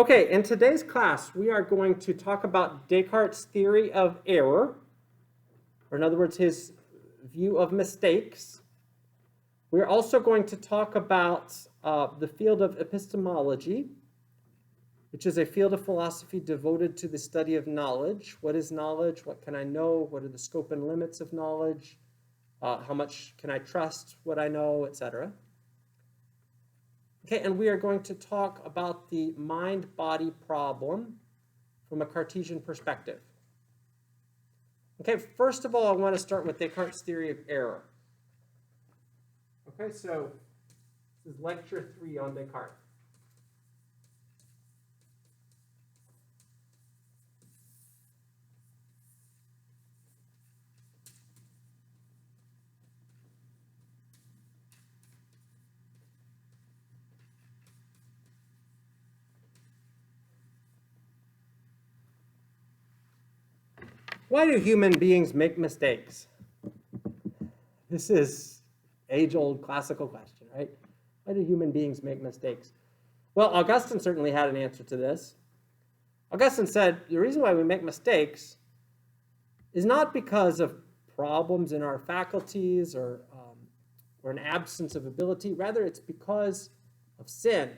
Okay, in today's class, we are going to talk about Descartes' theory of error, or in other words, his view of mistakes. We're also going to talk about the field of epistemology, which is a field of philosophy devoted to the study of knowledge. What is knowledge? What can I know? What are the scope and limits of knowledge? How much can I trust what I know, etc. Okay, and we are going to talk about the mind-body problem from a Cartesian perspective. Okay, first of all, I want to start with Descartes' theory of error. Okay, so this is lecture 3 on Descartes. Why do human beings make mistakes? This is age-old classical question, right? Why do human beings make mistakes? Well, Augustine certainly had an answer to this. Augustine said the reason why we make mistakes is not because of problems in our faculties or an absence of ability. Rather, it's because of sin.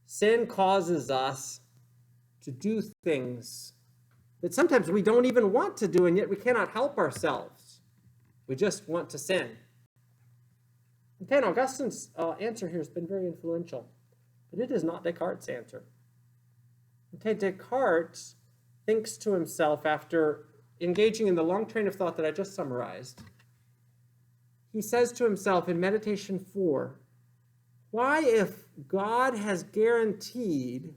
Sin causes us to do things that sometimes we don't even want to do, and yet we cannot help ourselves. We just want to sin. Okay, and Augustine's answer here has been very influential, but it is not Descartes' answer. Okay, Descartes thinks to himself after engaging in the long train of thought that I just summarized. He says to himself in Meditation 4, why, if God has guaranteed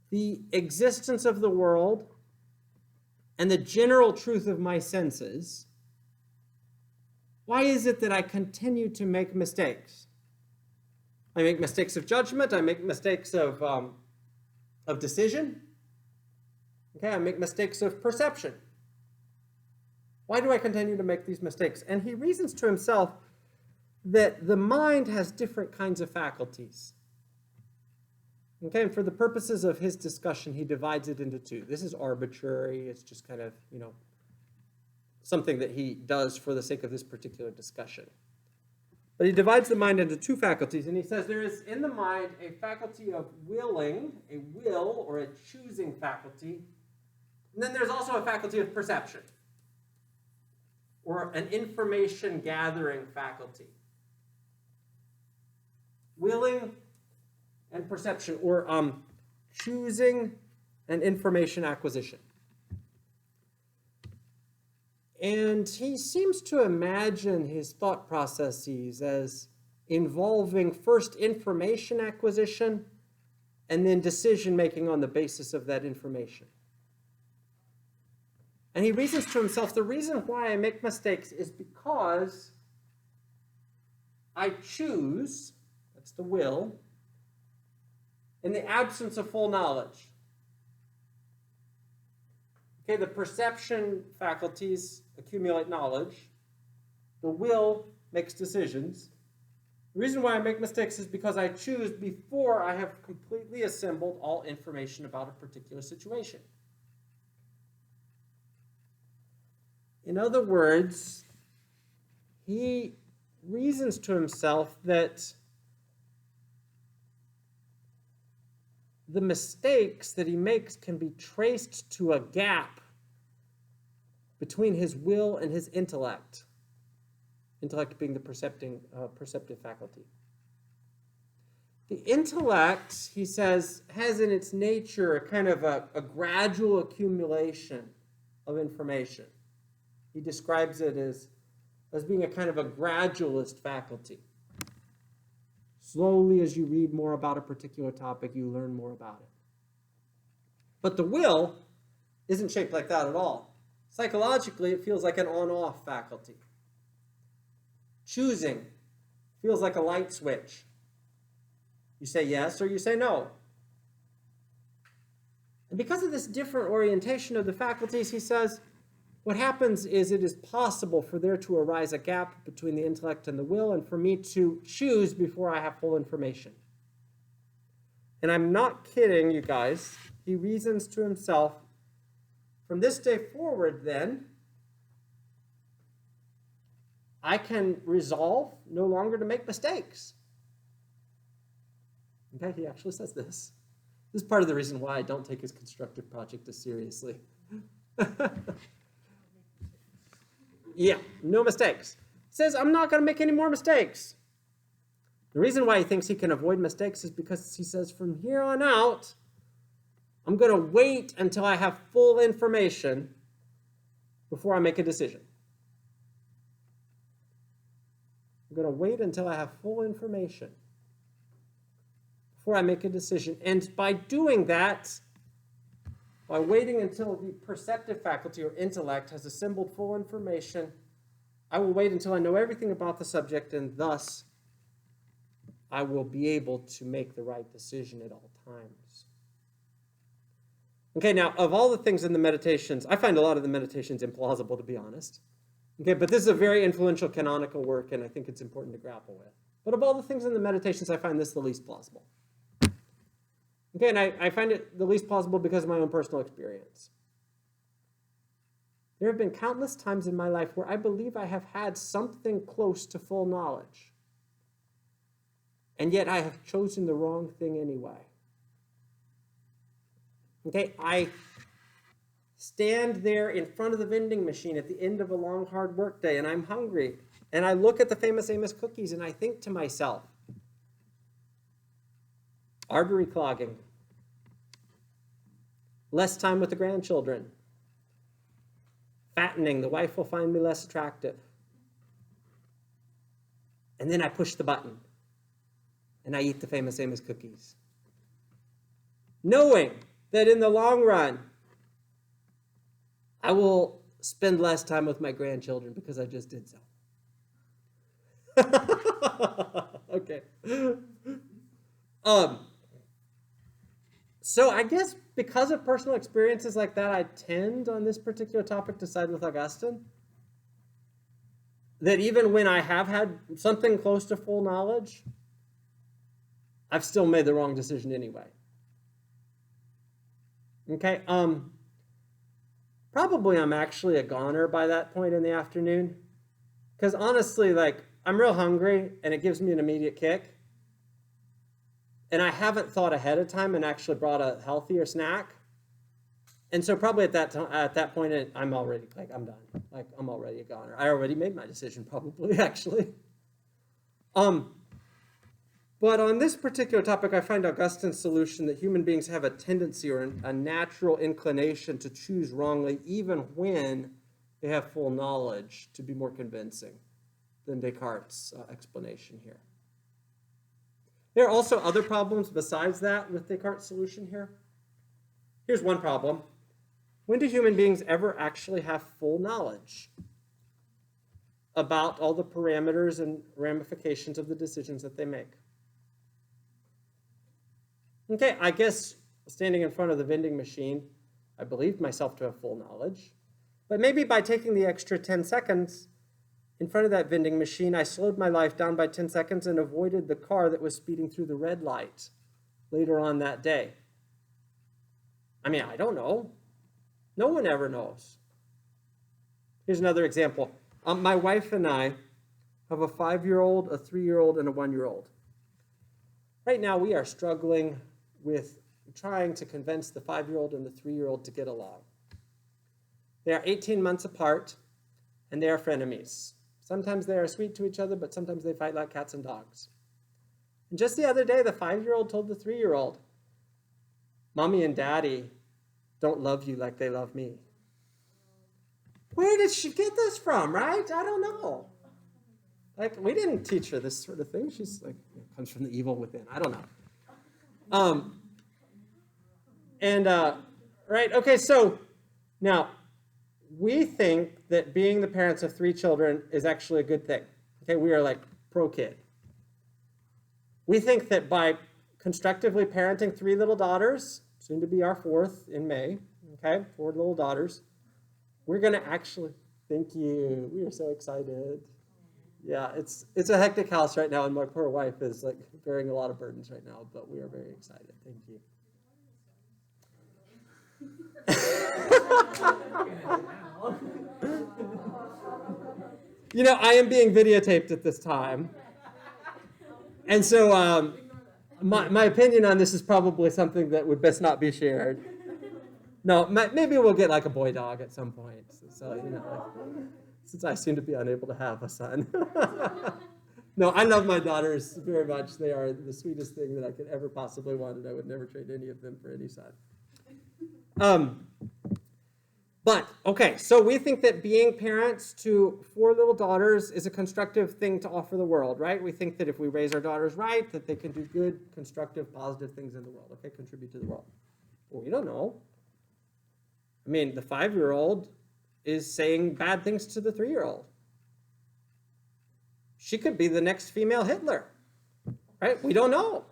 the existence of the world and the general truth of my senses, why is it that I continue to make mistakes? I make mistakes of judgment. I make mistakes of decision. Okay, I make mistakes of perception. Why do I continue to make these mistakes? And he reasons to himself that the mind has different kinds of faculties. Okay, and for the purposes of his discussion, he divides it into two. This is arbitrary. It's just kind of, something that he does for the sake of this particular discussion. But he divides the mind into two faculties, and he says there is in the mind a faculty of willing, a will or a choosing faculty, and then there's also a faculty of perception, or an information gathering faculty. Willing and perception, or choosing and information acquisition. And he seems to imagine his thought processes as involving first information acquisition and then decision making on the basis of that information. And he reasons to himself, the reason why I make mistakes is because I choose, that's the will, in the absence of full knowledge. Okay, the perception faculties accumulate knowledge. The will makes decisions. The reason why I make mistakes is because I choose before I have completely assembled all information about a particular situation. In other words, he reasons to himself that the mistakes that he makes can be traced to a gap between his will and his intellect. Intellect being the perceptive faculty. The intellect, he says, has in its nature a kind of a gradual accumulation of information. He describes it as being a kind of a gradualist faculty. Slowly, as you read more about a particular topic, you learn more about it. But the will isn't shaped like that at all. Psychologically, it feels like an on-off faculty. Choosing feels like a light switch. You say yes or you say no. And because of this different orientation of the faculties, he says, what happens is it is possible for there to arise a gap between the intellect and the will, and for me to choose before I have full information. And I'm not kidding, you guys. He reasons to himself, from this day forward, then, I can resolve no longer to make mistakes. Okay, he actually says this. This is part of the reason why I don't take his constructive project as seriously. Yeah, no mistakes. He says, I'm not going to make any more mistakes. The reason why he thinks he can avoid mistakes is because he says, from here on out, I'm going to wait until I have full information before I make a decision. I'm going to wait until I have full information before I make a decision. And by doing that, by waiting until the perceptive faculty or intellect has assembled full information, I will wait until I know everything about the subject, and thus I will be able to make the right decision at all times. Okay, now, of all the things in the meditations, I find a lot of the meditations implausible, to be honest. Okay, but this is a very influential canonical work, and I think it's important to grapple with. But of all the things in the meditations, I find this the least plausible. Okay, and I find it the least plausible because of my own personal experience. There have been countless times in my life where I believe I have had something close to full knowledge, and yet I have chosen the wrong thing anyway. Okay, I stand there in front of the vending machine at the end of a long, hard work day, and I'm hungry, and I look at the famous Amos cookies, and I think to myself, artery clogging, less time with the grandchildren, fattening, the wife will find me less attractive. And then I push the button, and I eat the famous Amos cookies, knowing that in the long run, I will spend less time with my grandchildren because I just did so. Okay. So I guess because of personal experiences like that, I tend on this particular topic to side with Augustine. That even when I have had something close to full knowledge, I've still made the wrong decision anyway. Okay, probably I'm actually a goner by that point in the afternoon. Because honestly, like, I'm real hungry and it gives me an immediate kick. And I haven't thought ahead of time and actually brought a healthier snack. And so probably at that point, I'm already, like, I'm done. Like, I'm already a goner. I already made my decision, probably, actually. But on this particular topic, I find Augustine's solution that human beings have a tendency or a natural inclination to choose wrongly, even when they have full knowledge, to be more convincing than Descartes' explanation here. There are also other problems besides that with Descartes' solution here. Here's one problem. When do human beings ever actually have full knowledge about all the parameters and ramifications of the decisions that they make? Okay, I guess standing in front of the vending machine, I believed myself to have full knowledge. But maybe by taking the extra 10 seconds in front of that vending machine, I slowed my life down by 10 seconds and avoided the car that was speeding through the red light later on that day. I mean, I don't know. No one ever knows. Here's another example. My wife and I have a 5-year-old, a 3-year-old, and a 1-year-old. Right now, we are struggling with trying to convince the 5-year-old and the 3-year-old to get along. They are 18 months apart, and they are frenemies. Sometimes they are sweet to each other, but sometimes they fight like cats and dogs. And just the other day, the 5-year-old told the 3-year-old, Mommy and Daddy don't love you like they love me. Where did she get this from, right? I don't know. Like, we didn't teach her this sort of thing. She's like, it comes from the evil within. I don't know. Right, okay, so now, we think that being the parents of 3 children is actually a good thing. Okay, we are like pro-kid. We think that by constructively parenting 3 little daughters, soon to be our 4th in May, okay, 4 little daughters, we're going to actually, thank you, we are so excited. Yeah, it's a hectic house right now, and my poor wife is like bearing a lot of burdens right now, but we are very excited. Thank you. You know, I am being videotaped at this time. And so my opinion on this is probably something that would best not be shared. No, maybe we'll get like a boy dog at some point. So you know, like, since I seem to be unable to have a son. No, I love my daughters very much. They are the sweetest thing that I could ever possibly want, and I would never trade any of them for any son. But, okay, so we think that being parents to 4 little daughters is a constructive thing to offer the world, right? We think that if we raise our daughters right, that they can do good, constructive, positive things in the world, okay, contribute to the world. Well, we don't know. I mean, the 5-year-old is saying bad things to the 3-year-old. She could be the next female Hitler, right? We don't know.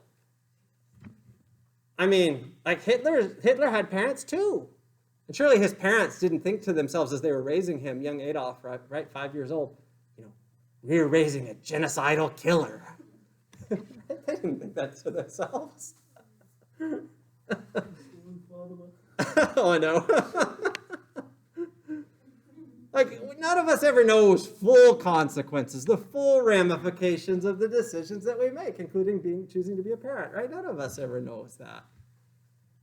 I mean, like Hitler had parents too. And surely his parents didn't think to themselves as they were raising him, young Adolf, right, 5 years old, you know, we're raising a genocidal killer. They didn't think that to themselves. Oh, I know. Like, none of us ever knows full consequences, the full ramifications of the decisions that we make, including choosing to be a parent, right? None of us ever knows that.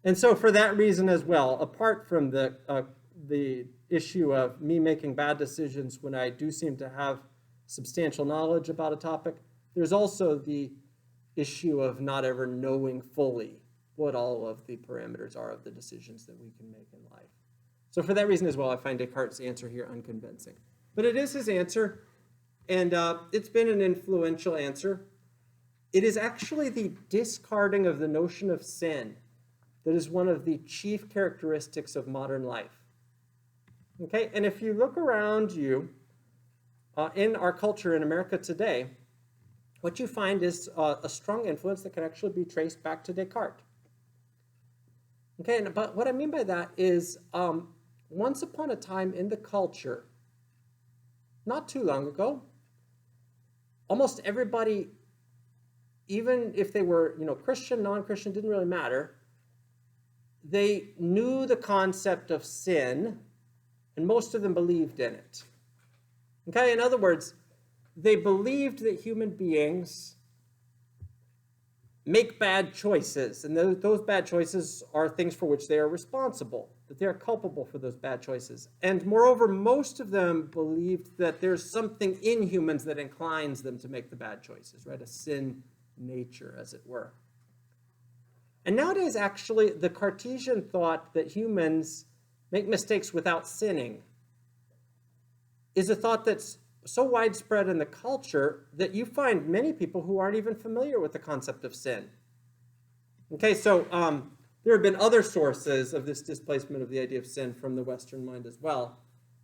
And so for that reason as well, apart from the issue of me making bad decisions when I do seem to have substantial knowledge about a topic, there's also the issue of not ever knowing fully what all of the parameters are of the decisions that we can make in life. So for that reason as well, I find Descartes' answer here unconvincing. But it is his answer, and it's been an influential answer. It is actually the discarding of the notion of sin that is one of the chief characteristics of modern life. Okay, and if you look around you in our culture in America today, what you find is a strong influence that can actually be traced back to Descartes. Okay, but what I mean by that is once upon a time in the culture, not too long ago, almost everybody, even if they were, Christian, non-Christian, didn't really matter, they knew the concept of sin, and most of them believed in it. Okay, in other words, they believed that human beings make bad choices, and those bad choices are things for which they are responsible, that they are culpable for those bad choices. And moreover, most of them believed that there's something in humans that inclines them to make the bad choices, right? A sin nature, as it were. And nowadays, actually, the Cartesian thought that humans make mistakes without sinning is a thought that's so widespread in the culture that you find many people who aren't even familiar with the concept of sin. Okay, so there have been other sources of this displacement of the idea of sin from the Western mind as well.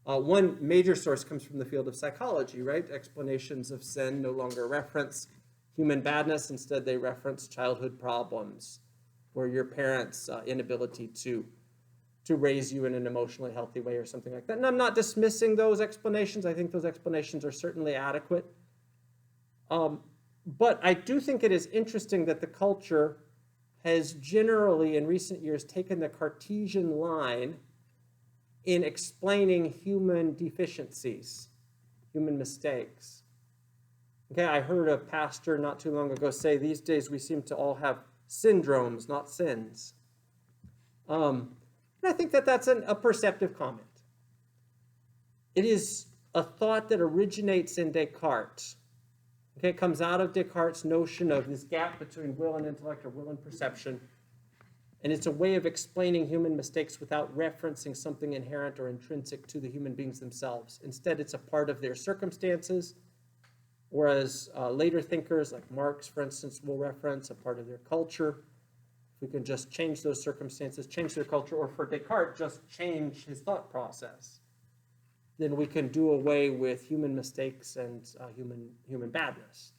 One major source comes from the field of psychology, right? Explanations of sin no longer reference human badness. Instead, they reference childhood problems or your parents' inability to raise you in an emotionally healthy way or something like that. And I'm not dismissing those explanations. I think those explanations are certainly adequate. But I do think it is interesting that the culture has generally, in recent years, taken the Cartesian line in explaining human deficiencies, human mistakes. Okay, I heard a pastor not too long ago say, these days we seem to all have syndromes, not sins. And I think that that's a perceptive comment. It is a thought that originates in Descartes. Okay, it comes out of Descartes' notion of this gap between will and intellect, or will and perception. And it's a way of explaining human mistakes without referencing something inherent or intrinsic to the human beings themselves. Instead, it's a part of their circumstances, whereas later thinkers like Marx, for instance, will reference a part of their culture. If we can just change those circumstances, change their culture, or for Descartes, just change his thought process, then we can do away with human mistakes and human badness.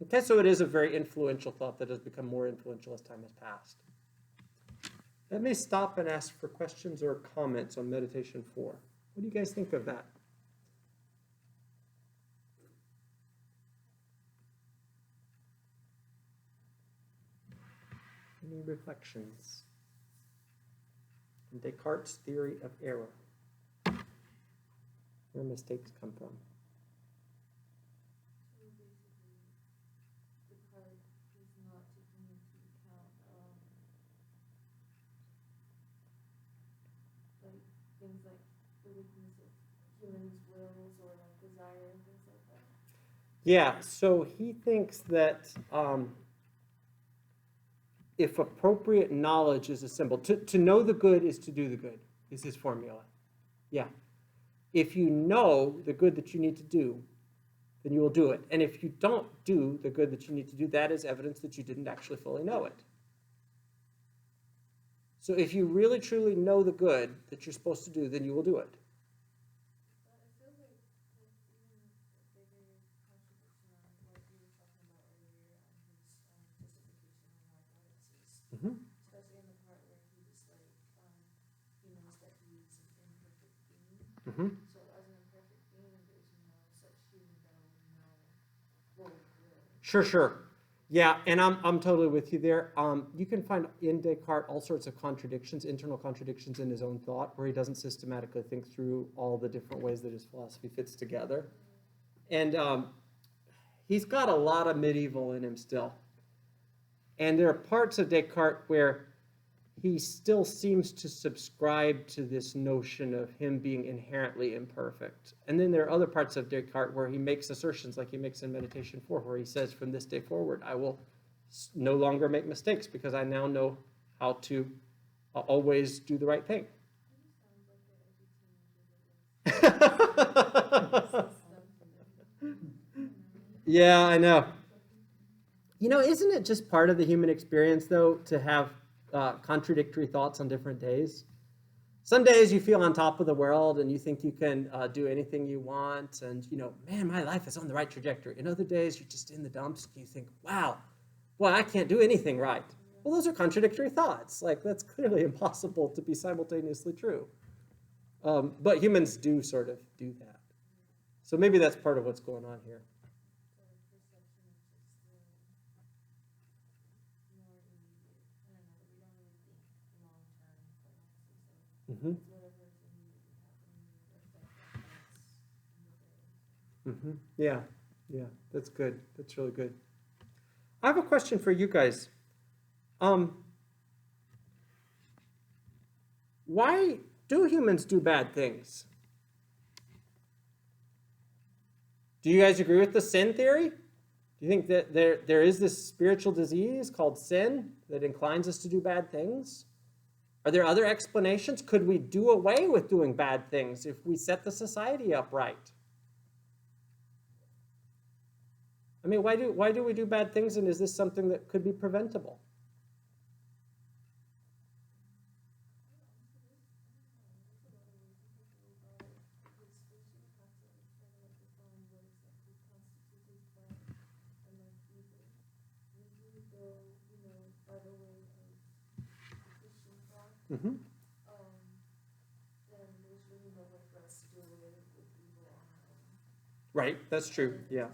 Okay, so it is a very influential thought that has become more influential as time has passed. Let me stop and ask for questions or comments on meditation 4. What do you guys think of that? Any reflections on Descartes' theory of error? Where mistakes come from? So basically, Descartes is not taking into account like things like the weakness of humans' wills or like desire and things like that. Yeah, so he thinks that if appropriate knowledge is a symbol, to know the good is to do the good, is his formula. Yeah. If you know the good that you need to do, then you will do it. And if you don't do the good that you need to do, that is evidence that you didn't actually fully know it. So if you really truly know the good that you're supposed to do, then you will do it. But I feel like that's even a bigger contradiction on what you were talking about earlier on his justification on why God exists. Mm-hmm. Especially in the part where he was like, he knows that he is an imperfect being. Mm-hmm. So as an imperfect being, there's no such human that will know what will will. Sure. Yeah, and I'm totally with you there. You can find in Descartes all sorts of contradictions, internal contradictions in his own thought, where he doesn't systematically think through all the different ways that his philosophy fits together. And he's got a lot of medieval in him still. And there are parts of Descartes where he still seems to subscribe to this notion of him being inherently imperfect. And then there are other parts of Descartes where he makes assertions like he makes in Meditation 4, where he says, from this day forward, I will no longer make mistakes because I now know how to always do the right thing. He sounds like an edgy teenager that Yeah, I know. You know, isn't it just part of the human experience, though, to have contradictory thoughts on different days? Some days you feel on top of the world and you think you can do anything you want and, you know, man, my life is on the right trajectory. In other days, you're just in the dumps and you think, wow, boy, I can't do anything right. Well, those are contradictory thoughts. Like, that's clearly impossible to be simultaneously true. But humans do sort of do that. So maybe that's part of what's going on here. Mm-hmm. Mm-hmm. Yeah, that's good. That's really good. I have a question for you guys. Why do humans do bad things? Do you guys agree with the sin theory? Do you think that there is this spiritual disease called sin that inclines us to do bad things? Are there other explanations? Could we do away with doing bad things if we set the society up right? I mean, why do we do bad things, and is this something that could be preventable? Mm-hmm. Then there's really no way for us to do away with evil on our own. Right, that's true. Yeah.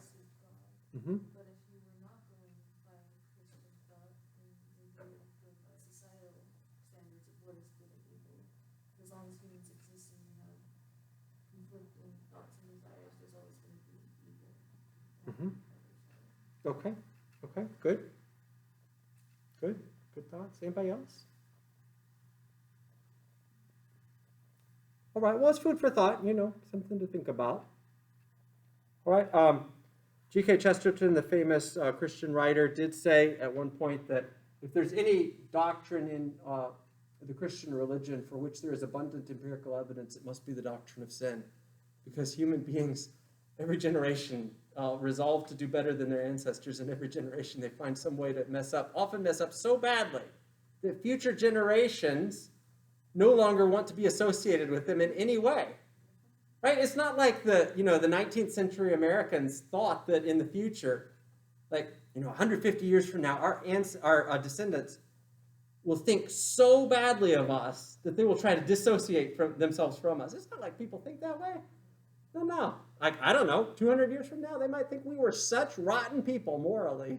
Mm-hmm. But if you were not going by Christian thought, then you would go by societal standards of what is good and evil. As long as humans exist and we have conflicting thoughts and desires, there's always going to be evil. Mm-hmm. Okay. Good thoughts. Anybody else? All right, well, it's food for thought, you know, something to think about. All right, G.K. Chesterton, the famous Christian writer, did say at one point that if there's any doctrine in the Christian religion for which there is abundant empirical evidence, it must be the doctrine of sin. Because human beings, every generation, resolve to do better than their ancestors, and every generation they find some way to mess up, often mess up so badly that future generations no longer want to be associated with them in any way. Right? It's not like the 19th century Americans thought that in the future, 150 years from now, our descendants will think so badly of us that they will try to dissociate themselves from us. It's not like people think that way. No. Like, I don't know, 200 years from now, they might think we were such rotten people morally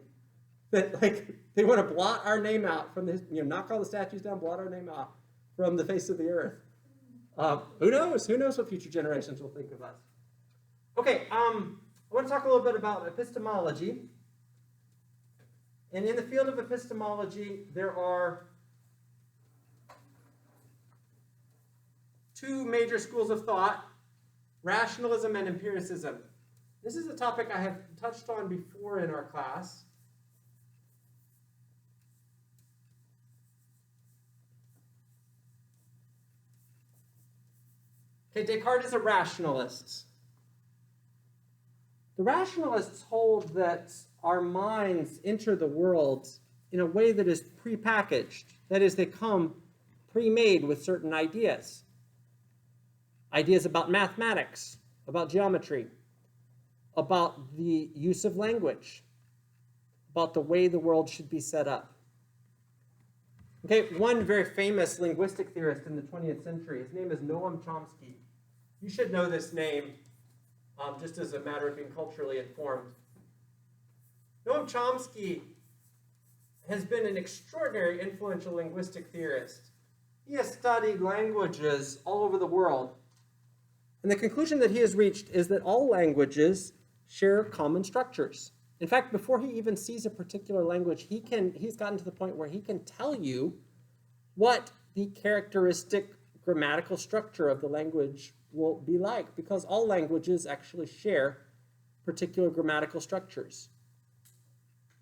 that like they want to blot our name out from the, knock all the statues down, blot our name out from the face of the earth. Who knows? Who knows what future generations will think of us? Okay, I want to talk a little bit about epistemology. And in the field of epistemology, there are two major schools of thought, rationalism and empiricism. This is a topic I have touched on before in our class. Okay, Descartes is a rationalist. The rationalists hold that our minds enter the world in a way that is prepackaged. That is, they come pre-made with certain ideas. Ideas about mathematics, about geometry, about the use of language, about the way the world should be set up. Okay, one very famous linguistic theorist in the 20th century, his name is Noam Chomsky. You should know this name just as a matter of being culturally informed. Noam Chomsky has been an extraordinary influential linguistic theorist. He has studied languages all over the world. And the conclusion that he has reached is that all languages share common structures. In fact, before he even sees a particular language, he's gotten to the point where he can tell you what the characteristic grammatical structure of the language will be like, because all languages actually share particular grammatical structures.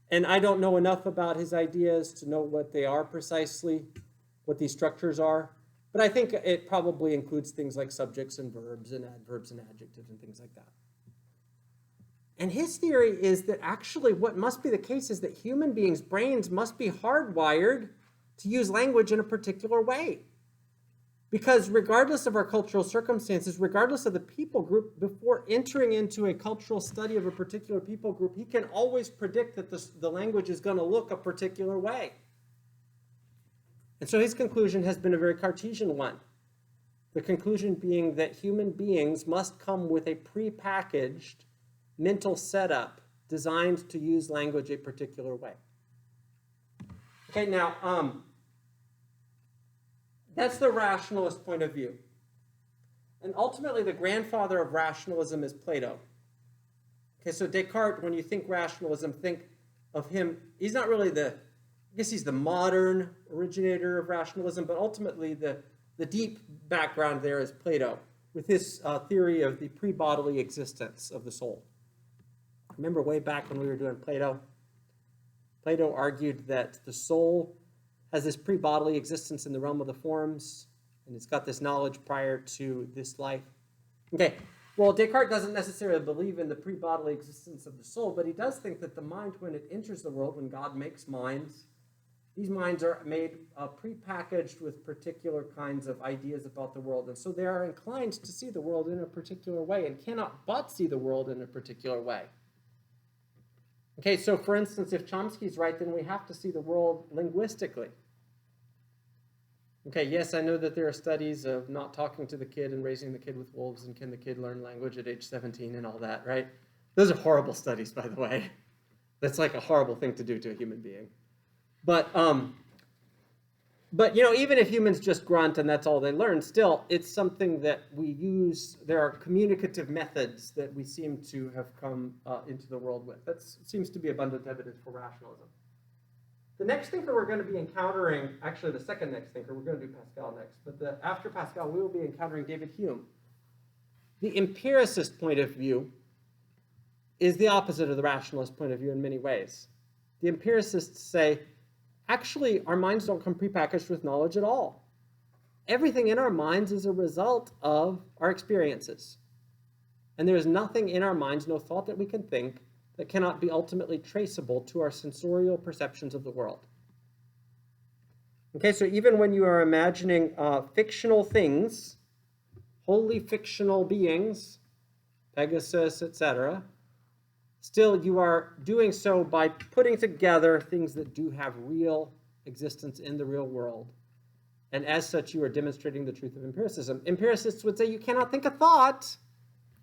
And I don't know enough about his ideas to know what they are precisely, what these structures are, but I think it probably includes things like subjects and verbs and adverbs and adjectives and things like that. And his theory is that actually what must be the case is that human beings' brains must be hardwired to use language in a particular way. Because regardless of our cultural circumstances, regardless of the people group, before entering into a cultural study of a particular people group, he can always predict that the language is going to look a particular way. And so his conclusion has been a very Cartesian one. The conclusion being that human beings must come with a prepackaged mental setup designed to use language a particular way. Okay, now, that's the rationalist point of view. And ultimately, the grandfather of rationalism is Plato. Okay, so Descartes, when you think rationalism, think of him. He's not really I guess he's the modern originator of rationalism, but ultimately the deep background there is Plato, with his theory of the pre-bodily existence of the soul. Remember way back when we were doing Plato? Plato argued that the soul has this pre-bodily existence in the realm of the forms, and it's got this knowledge prior to this life. Okay, well, Descartes doesn't necessarily believe in the pre-bodily existence of the soul, but he does think that the mind, when it enters the world, when God makes minds, these minds are made pre-packaged with particular kinds of ideas about the world, and so they are inclined to see the world in a particular way and cannot but see the world in a particular way. Okay, so for instance, if Chomsky's right, then we have to see the world linguistically. Okay, yes, I know that there are studies of not talking to the kid and raising the kid with wolves, and can the kid learn language at age 17 and all that, right? Those are horrible studies, by the way. That's like a horrible thing to do to a human being. But even if humans just grunt and that's all they learn, still, it's something that we use. There are communicative methods that we seem to have come into the world with. That seems to be abundant evidence for rationalism. The next thinker we're going to be encountering, actually the second next thinker, we're going to do Pascal next, but after Pascal, we will be encountering David Hume. The empiricist point of view is the opposite of the rationalist point of view in many ways. The empiricists say, actually, our minds don't come prepackaged with knowledge at all. Everything in our minds is a result of our experiences. And there is nothing in our minds, no thought that we can think, that cannot be ultimately traceable to our sensorial perceptions of the world. Okay, so even when you are imagining fictional things, wholly fictional beings, Pegasus, etc., still you are doing so by putting together things that do have real existence in the real world. And as such, you are demonstrating the truth of empiricism. Empiricists would say you cannot think a thought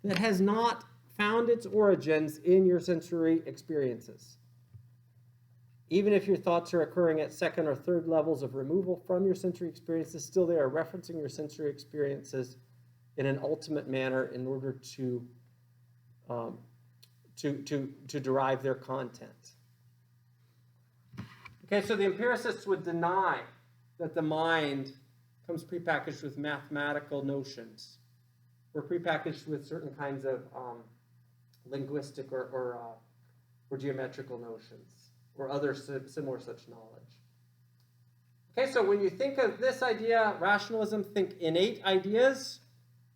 that has not found its origins in your sensory experiences. Even if your thoughts are occurring at second or third levels of removal from your sensory experiences, still they are referencing your sensory experiences in an ultimate manner in order to derive their content. Okay, so the empiricists would deny that the mind comes prepackaged with mathematical notions, or prepackaged with certain kinds of linguistic or geometrical notions, or other similar such knowledge. Okay, so when you think of this idea, rationalism, think innate ideas.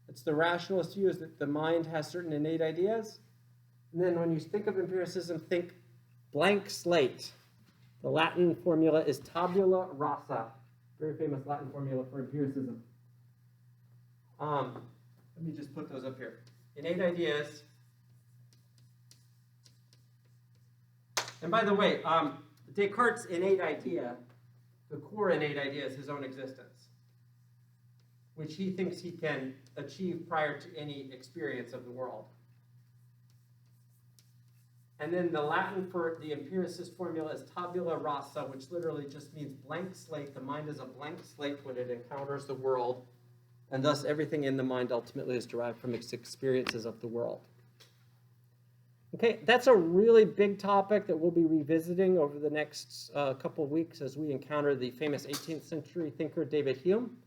It's the rationalist view is that the mind has certain innate ideas. And then when you think of empiricism, think blank slate. The Latin formula is tabula rasa, very famous Latin formula for empiricism. Let me just put those up here. Innate ideas. And by the way, Descartes' innate idea, the core innate idea is his own existence, which he thinks he can achieve prior to any experience of the world. And then the Latin for the empiricist formula is tabula rasa, which literally just means blank slate. The mind is a blank slate when it encounters the world, and thus everything in the mind ultimately is derived from its experiences of the world. Okay, that's a really big topic that we'll be revisiting over the next couple of weeks as we encounter the famous 18th century thinker David Hume.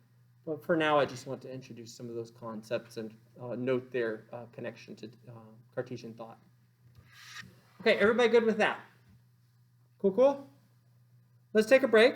But for now, I just want to introduce some of those concepts and note their connection to Cartesian thought. Okay, everybody good with that? Cool, cool? Let's take a break.